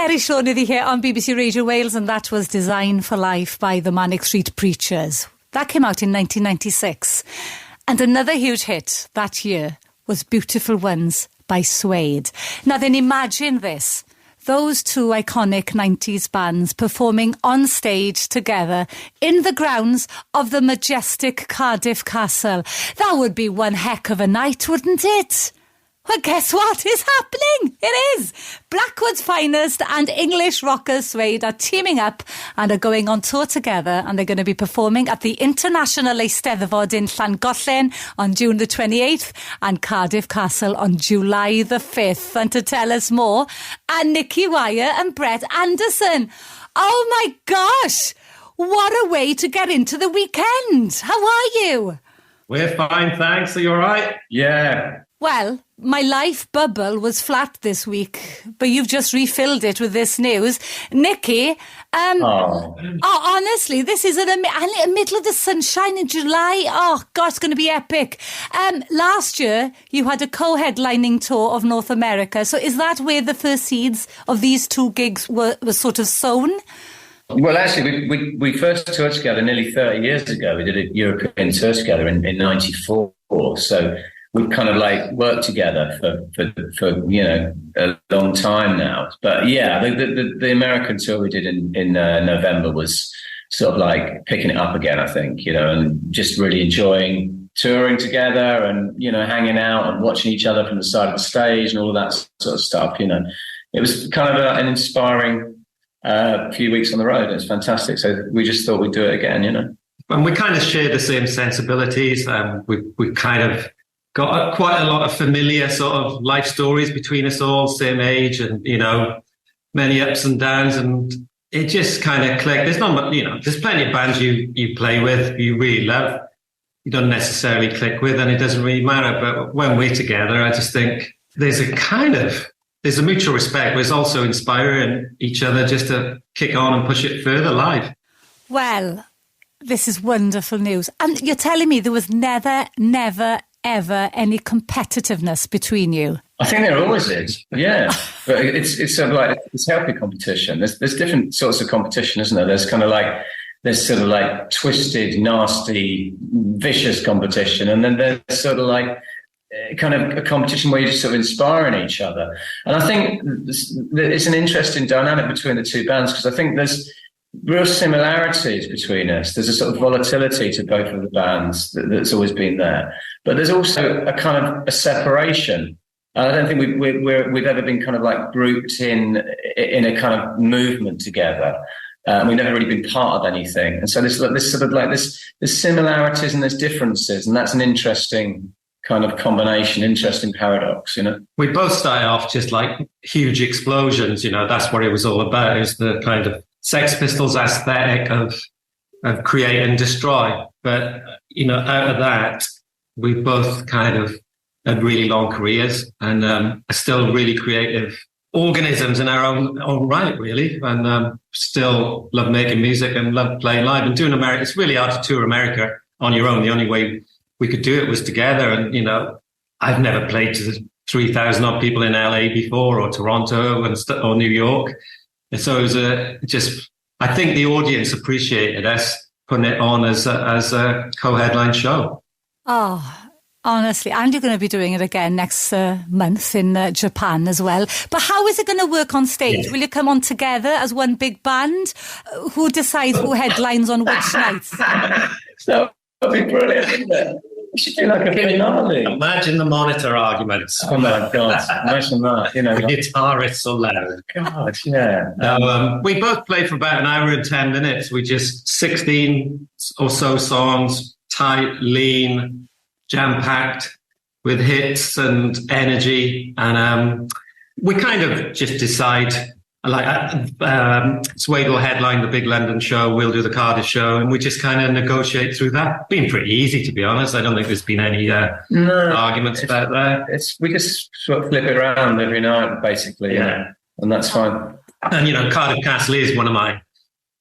Eleri Sion iddi here on BBC Radio Wales, and that was Design for Life by the Manic Street Preachers. That came out in 1996. And another huge hit that year was Beautiful Ones by Suede. Now then, imagine this. Those two iconic 90s bands performing on stage together in the grounds of the majestic Cardiff Castle. That would be one heck of a night, wouldn't it? Well, guess what is happening? It is. Blackwood's finest and English rockers Suede are teaming up and are going on tour together, and they're going to be performing at the International Eisteddfod in Llangollen on June the 28th and Cardiff Castle on July the 5th. And to tell us more, and Nicky and Brett Anderson. Oh my gosh, what a way to get into the weekend. How are you? We're fine, thanks. Are you all right? Yeah. Well, my life bubble was flat this week, but you've just refilled it with this news. Nicky, honestly, this is in the middle of the sunshine in July. Oh, God, it's going to be epic. Last year, you had a co-headlining tour of North America. So is that where the first seeds of these two gigs were sort of sown? Well, actually, we first toured together nearly 30 years ago. We did a European tour together in 94. So we've kind of like worked together for a long time now. But yeah, the American tour we did in November was sort of like picking it up again, I think, and just really enjoying touring together and, hanging out and watching each other from the side of the stage and all of that sort of stuff. It was kind of an inspiring few weeks on the road. It's fantastic. So we just thought we'd do it again, And we kind of share the same sensibilities. We kind of got quite a lot of familiar sort of life stories between us all, same age, and many ups and downs, and it just kind of clicked. There's not much, there's plenty of bands you play with, you really love, you don't necessarily click with, and it doesn't really matter. But when we're together, I just think there's a mutual respect, but it's also inspiring each other just to kick on and push it further live. Well, this is wonderful news, and you're telling me there was never ever any competitiveness between you? I think there always is, yeah. But it's sort of like it's healthy competition. There's different sorts of competition, isn't there? There's sort of like twisted, nasty, vicious competition, and then there's sort of like kind of a competition where you're just sort of inspiring each other. And I think it's an interesting dynamic between the two bands, because I think there's real similarities between us. There's a sort of volatility to both of the bands that's always been there, but there's also a kind of a separation. I don't think we've ever been kind of like grouped in a kind of movement together. We've never really been part of anything, and so there's sort of like there's similarities and there's differences, and that's an interesting kind of combination, interesting paradox. We both started off just like huge explosions. That's what it was all about. It was the kind of Sex Pistols aesthetic of create and destroy. But, out of that, we both kind of had really long careers and are still really creative organisms in our own right, really. And still love making music and love playing live and doing America. It's really hard to tour America on your own. The only way we could do it was together. And, I've never played to the 3,000 odd people in LA before, or Toronto or New York. And so it was I think the audience appreciated us putting it on as a co-headline show. Oh, honestly. And you're going to be doing it again next month in Japan as well. But how is it going to work on stage? Yeah. Will you come on together as one big band? Who decides who headlines on which nights? So that'd be brilliant, isn't it? We should do like a finale. Imagine the monitor arguments. Oh my God! Imagine that. The guitarists so loud. God, yeah. We both played for about an hour and 10 minutes. We just 16 or so songs, tight, lean, jam-packed with hits and energy, and we kind of just decide. Suede will headline the big London show, we'll do the Cardiff show, and we just kind of negotiate through that. Been pretty easy, to be honest. I don't think there's been any arguments about that. We just sort of flip it around every night, basically, and that's fine. And, Cardiff Castle is one of my...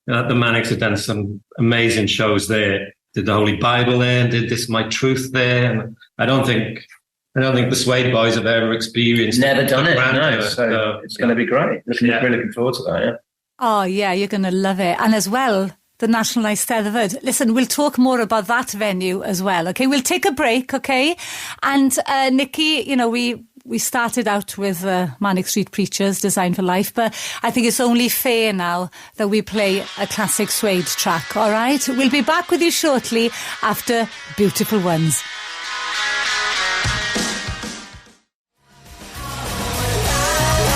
the Manics have done some amazing shows there. Did the Holy Bible there, did This My Truth there, and I don't think I don't think the Suede boys have ever experienced. Never done it, no. So it's going to be great. Really looking forward to that, yeah. Oh, yeah, you're going to love it. And as well, the National Eisteddfod. Listen, we'll talk more about that venue as well, okay? We'll take a break, okay? And Nicky, you know, we started out with Manic Street Preachers, Design for Life, but I think it's only fair now that we play a classic Suede track, all right? We'll be back with you shortly after Beautiful Ones.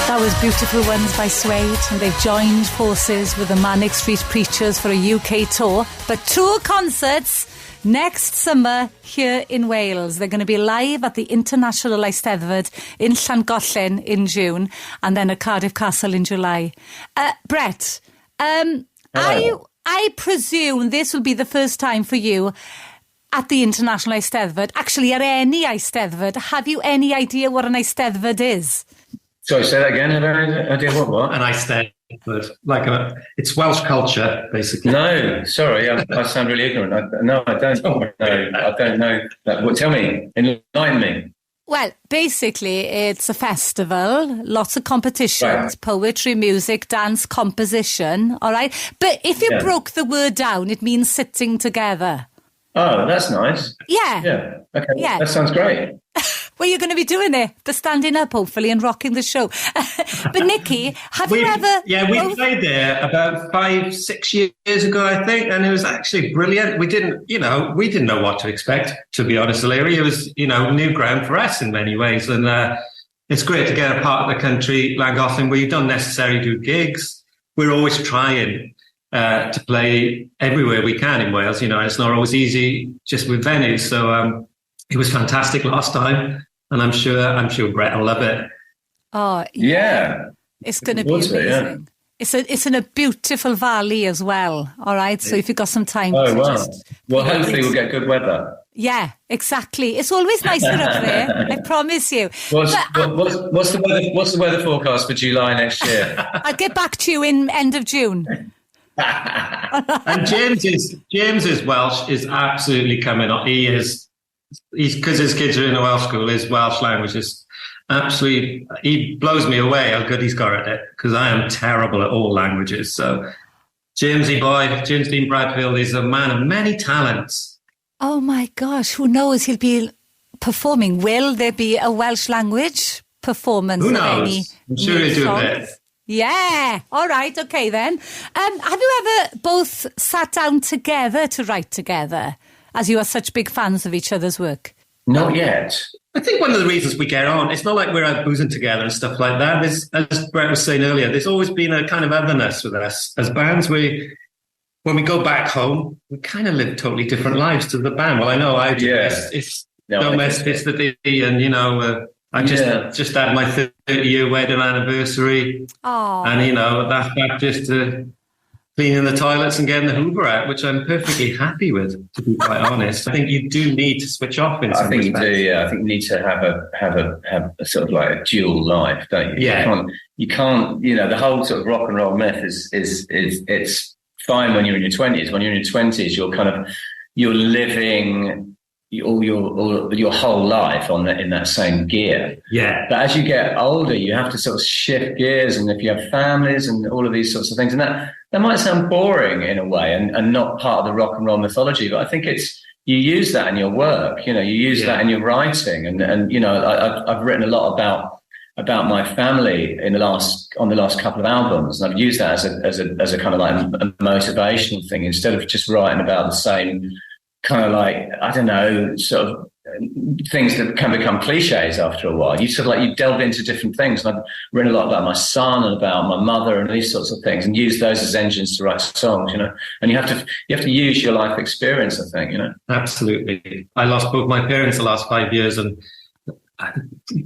That was Beautiful Ones by Suede, and they've joined forces with the Manic Street Preachers for a UK tour, but 2 concerts next summer here in Wales. They're going to be live at the International Eisteddfod in Llangollen in June, and then at Cardiff Castle in July. Brett, I presume this will be the first time for you at the International Eisteddfod, actually at any Eisteddfod. Have you any idea what an Eisteddfod is? Sorry, say that again. I did what? And I said, it's Welsh culture, basically. No, sorry, I sound really ignorant. I don't know. I don't know that. Well, tell me, enlighten me. Well, basically, it's a festival, lots of competitions, poetry, music, dance, composition, all right? But if you broke the word down, it means sitting together. Oh, that's nice. Yeah. Yeah. Okay, that sounds great. Well, you're going to be doing it, the standing up, hopefully, and rocking the show. But Nicky, have you ever... Yeah, we played there about 5-6 years ago, I think, and it was actually brilliant. We didn't know what to expect, to be honest, Eleri. It was, new ground for us in many ways, and it's great to get a part of the country, Llangollen, where you don't necessarily do gigs. We're always trying to play everywhere we can in Wales, and it's not always easy just with venues. So it was fantastic last time. And I'm sure Brett will love it. Oh, yeah. It's going to be amazing. It's in a beautiful valley as well. All right. So if you've got some time. Oh, wow. Well, hopefully we'll get good weather. Yeah, exactly. It's always nicer up there. I promise you. What's the weather forecast for July next year? I'll get back to you in end of June. And James's Welsh is absolutely coming on. He's because his kids are in a Welsh school, his Welsh language is absolutely, he blows me away how good he's got at it, because I am terrible at all languages. So James Dean Bradfield is a man of many talents. Oh my gosh, who knows? He'll be performing. Will there be a Welsh language performance? Who knows? I'm sure he'll do a bit. Yeah. All right. Okay then. Have you ever both sat down together to write together, as you are such big fans of each other's work? Not yet. I think one of the reasons we get on, it's not like we're out boozing together and stuff like that. There's, as Brett was saying earlier, there's always been a kind of otherness with us as bands. When we go back home, we kind of live totally different lives to the band. Well, I know I do. Yeah. It's the and I just had my 30-year wedding anniversary. Aww. And that just cleaning the toilets and getting the Hoover out, which I'm perfectly happy with, to be quite honest. I think you do need to switch off in some respects. I think you do, yeah. I think you need to have a sort of like a dual life, don't you? Yeah. You can't, the whole sort of rock and roll myth is it's fine when you're in your 20s. When you're in your 20s, you're living all your whole life in that same gear. Yeah. But as you get older, you have to sort of shift gears, and if you have families and all of these sorts of things, and that might sound boring in a way and not part of the rock and roll mythology, but I think you use that in your work, you use that in your writing, and I've written a lot about my family on the last couple of albums, and I've used that as a kind of like a motivational thing, instead of just writing about the same kind of like, I don't know, sort of things that can become cliches after a while. You sort of like, you delve into different things. And I've written a lot about my son and about my mother and these sorts of things, and use those as engines to write songs, and you have to use your life experience, I think, Absolutely. I lost both my parents the last 5 years, and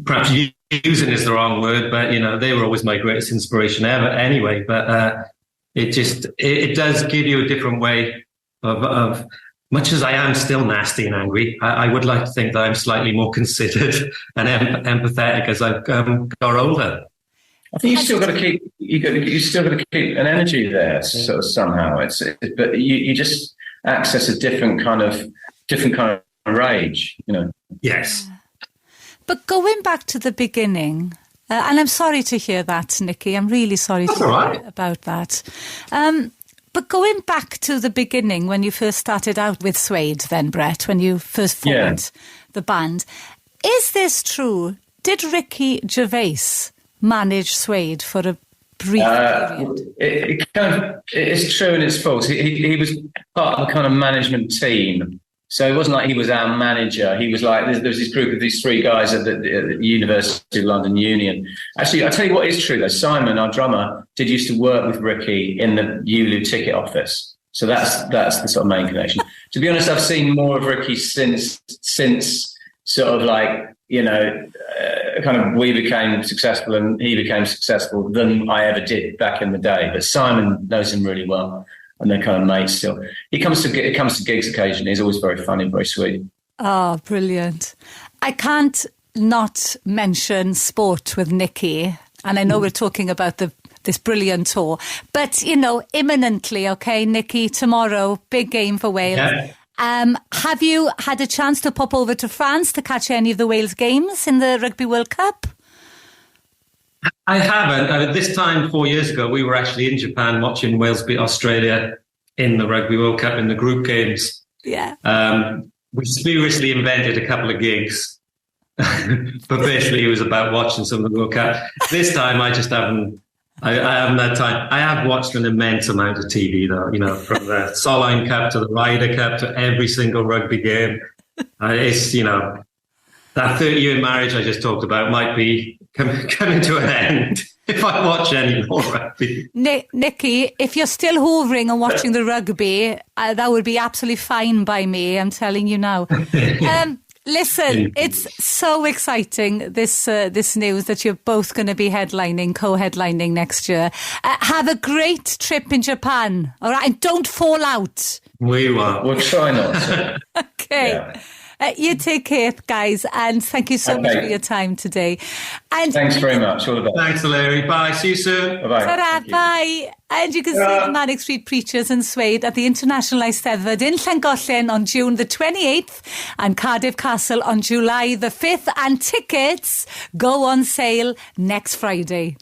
perhaps using is the wrong word, but they were always my greatest inspiration ever anyway. But it does give you a different way of much as I am still nasty and angry, I would like to think that I'm slightly more considered and empathetic as I've got older. I think you still got to keep an energy there, sort of somehow. But you just access a different kind of rage, Yes. But going back to the beginning, and I'm sorry to hear that, Nicky. I'm really sorry to hear about that. But going back to the beginning, when you first started out with Suede then, Brett, when you first formed the band, is this true? Did Ricky Gervais manage Suede for a brief period? It's true and it's false. He was part of a kind of management team. So it wasn't like he was our manager. He was like, there was this group of these three guys at the University of London Union. Actually, I'll tell you what is true, though. Simon, our drummer, used to work with Ricky in the ULU ticket office. So that's the sort of main connection. To be honest, I've seen more of Ricky since sort of like, kind of we became successful and he became successful than I ever did back in the day. But Simon knows him really well. And they're kind of mates still. He comes to gigs occasionally. He's always very funny, very sweet. Oh, brilliant. I can't not mention sport with Nicky. And I know we're talking about this brilliant tour. But, imminently, okay, Nicky, tomorrow, big game for Wales. Yeah. Have you had a chance to pop over to France to catch any of the Wales games in the Rugby World Cup? I haven't. This time 4 years ago, we were actually in Japan watching Wales beat Australia in the Rugby World Cup in the group games. Yeah. We spuriously invented a couple of gigs, but basically it was about watching some of the World Cup. This time I just haven't. I haven't had time. I have watched an immense amount of TV though. From the Solheim Cup to the Ryder Cup to every single rugby game. It's that 30-year marriage I just talked about might be coming to an end if I watch any more rugby. Nicky, if you're still hoovering and watching the rugby, that would be absolutely fine by me, I'm telling you now. Listen, it's so exciting, this news that you're both going to be co-headlining next year. Have a great trip in Japan, all right? And don't fall out. We will. We'll try not to. Okay. Yeah. You take care, guys, and thank you so much for your time today. And thanks very much. All the best. Thanks, Eleri. Bye. See you soon. Bye-bye. Ta-ra, bye. And you can see the Manic Street Preachers and Suede at the International Eisteddfod in Llangollen on June the 28th and Cardiff Castle on July the 5th. And tickets go on sale next Friday.